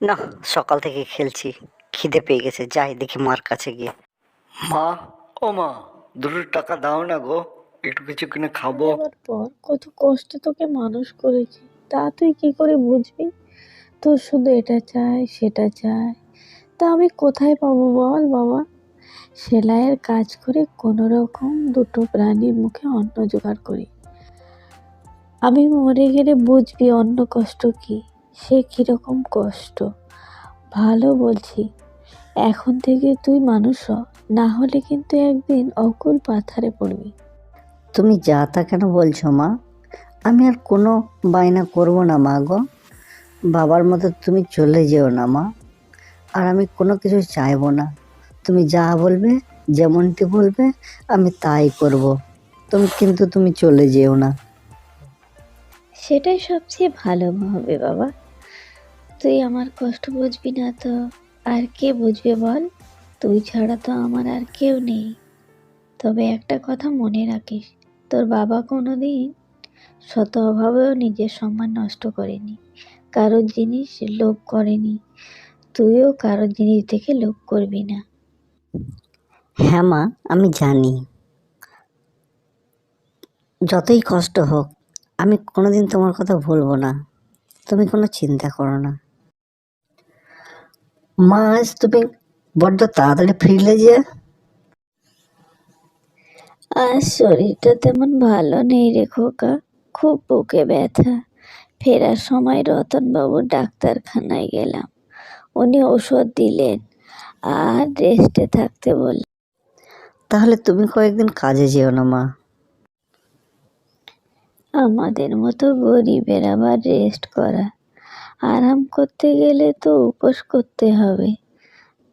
না, সকাল থেকে খেলছি, খিদে পেয়ে গেছে, যাই দেখি মার কাছে গিয়ে। মা, ও মা, দুটো টাকা দাও না গো, একটু কিছু কিনে খাবো। দেওয়ার পর কত কষ্টে তোকে মানুষ করেছি, তা তুই কি করে বুঝবি? তোর শুধু এটা চাই সেটা চাই, তা আমি কোথায় পাবো বল বাবা? সেলাইয়ের কাজ করে কোনো রকম দুটো প্রাণীর মুখে অন্ন জোগাড় করি। আমি মরে গেলে বুঝবি অন্য কষ্ট কি, সে কিরকম কষ্ট। ভালো বলছি, এখন থেকে তুই মানুষ হ, না হলে কিন্তু একদিন অকুল পাথারে পড়বি। তুমি যা তা কেন বলছো মা? আমি আর কোনো বায়না করবো না মা গো। বাবার মতো তুমি চলে যেও না মা। আর আমি কোনো কিছু চাইবো না। তুমি যা বলবে, যেমনটি বলবে, আমি তাই করব। তুমি চলে যেও না। সেটাই সবচেয়ে ভালো হবে বাবা। তুই আমার কষ্ট বুঝবি না তো আর কে বুঝবে বল? তুই ছাড়া তো আমার আর কেউ নেই। তবে একটা কথা মনে রাখিস, তোর বাবা কোনোদিন শত অভাবেও নিজের সম্মান নষ্ট করেনি, কারোর জিনিস লোভ করেনি। তুইও কারোর জিনিস দেখে লোভ করবি না। হ্যাঁ মা, আমি জানি। যতই কষ্ট হোক, আমি কোনোদিন তোমার কথা ভুলবো না। তুমি কোনো চিন্তা করো না। মা, আজ তুমি বড্ড তাড়াতাড়ি ফিরলে যে? আর শরীরটা তেমন ভালো নেই রে খোকা, খুব বুকে ব্যথা। ফেরার সময় রতনবাবুর ডাক্তারখানায় গেলাম, উনি ওষুধ দিলেন আর রেস্টে থাকতে বললেন। তাহলে তুমি কয়েকদিন কাজে যেও না মা। আমাদের মতো গরিবের আবার রেস্ট করা, আরাম করতে গেলে তো উপোস করতে হবে।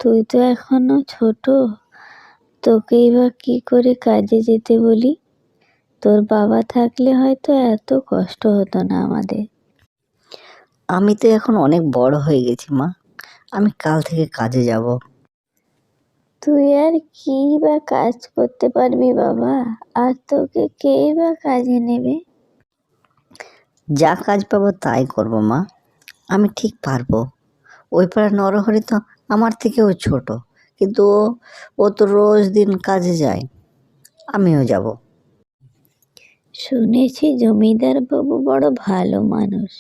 তুই তো এখনো ছোট, তোকেই বা কি করে কাজে যেতে বলি? তোর বাবা থাকলে হয়তো এত কষ্ট হতো না আমাদের। আমি তো এখন অনেক বড় হয়ে গেছি মা। আমি কাল থেকে কাজে যাব। তুই আর কি বা কাজ করতে পারবি বাবা? আর তোকে কেই বা কাজে নেবে? যা কাজ পাবো তাই করব মা। আমি ঠিক পারবো। ওই পাড়ার নরহরি তো আমার থেকেও ছোট, কিন্তু ও তো রোজ দিন কাজে যায়। আমিও যাব। শুনেছি জমিদার বাবু বড় ভালো মানুষ,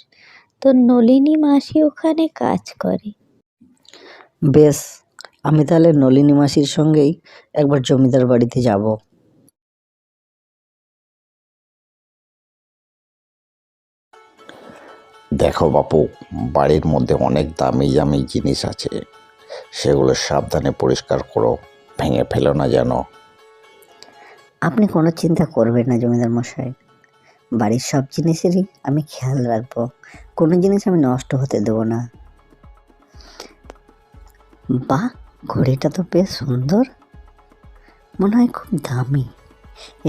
তোর নলিনী মাসি ওখানে কাজ করে। বেশ, আমি তাহলে নলিনী মাসির সঙ্গেই একবার জমিদার বাড়িতে যাব। দেখো বাপু, বাড়ির মধ্যে অনেক দামি দামি জিনিস আছে, সেগুলো সাবধানে পরিষ্কার করো, ভেঙে ফেলো না যেন। আপনি কোনো চিন্তা করবেন না জমিদার মশাই। বাড়ির সব জিনিসেরই আমি খেয়াল রাখবো। কোনো জিনিস আমি নষ্ট হতে দেবো না। বাহ, ঘড়িটা তো বেশ সুন্দর, মনে হয় খুব দামি।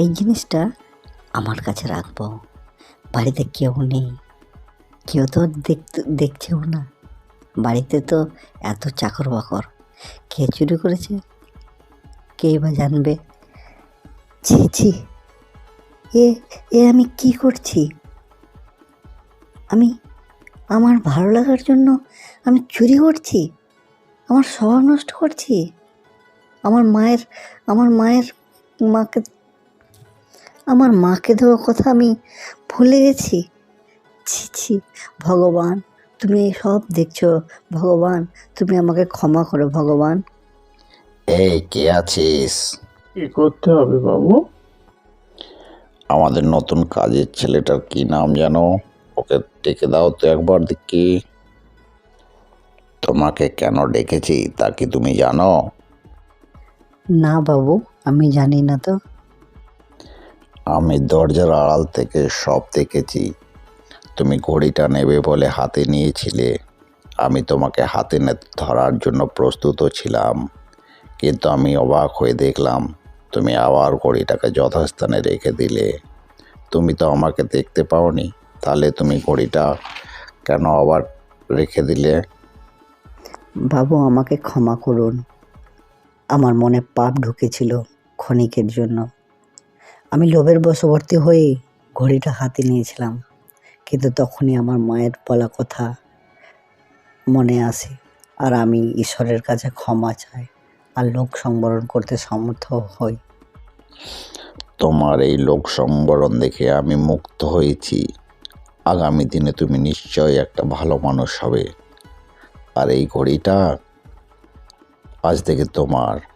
এই জিনিসটা আমার কাছে রাখবো। বাড়িতে কেউ নেই, কেউ তো দেখছেও না। বাড়িতে তো এত চাকর বাকর, কে চুরি করেছে কেই বা জানবে। ছি ছি, এ এ আমি কি করছি? আমি আমার ভালো লাগার জন্য আমি চুরি করছি, আমার স্বভাব নষ্ট করছি। আমার মায়ের আমার মায়ের মাকে আমার মাকে দেওয়া কথা আমি ভুলে গেছি। ছি ছি, ভগবান, তুমি সব দেখছো। ভগবান, তুমি আমাকে ক্ষমা করো ভগবান। এই, কে আছিস? কি করতে হবে বাবু? আমাদের নতুন কাজের ছেলেটার কি নাম যেন? ওকে ডেকে দাও তো একবার দেখি। তোমাকে কেন ডেকেছি তা কি তুমি জানো? না বাবু, আমি জানি না তো। আমি দরজার আড়াল থেকে সব দেখেছি। তুমি ঘড়িটা নেবে বলে হাতে নিয়েছিলে। আমি তোমাকে হাতে ধরার জন্য প্রস্তুতও ছিলাম, কিন্তু আমি অবাক হয়ে দেখলাম তুমি আবার ঘড়িটাকে যথাস্থানে রেখে দিলে। তুমি তো আমাকে দেখতে পাওনি, তাহলে তুমি ঘড়িটা কেন আবার রেখে দিলে? বাবু, আমাকে ক্ষমা করুন। আমার মনে পাপ ঢুকেছিল ক্ষণিকের জন্য। আমি লোভের বশবর্তী হয়ে ঘড়িটা হাতে নিয়েছিলাম, কিন্তু তখনই আমার মায়ের বলা কথা মনে আসে, আর আমি ঈশ্বরের কাছে ক্ষমা চাই আর লোক সংবরণ করতে সমর্থ হই। তোমার এই লোক সংবরণ দেখে আমি মুগ্ধ হয়েছি। আগামী দিনে তুমি নিশ্চয়ই একটা ভালো মানুষ হবে। আর এই ঘড়িটা আজ থেকে তোমার।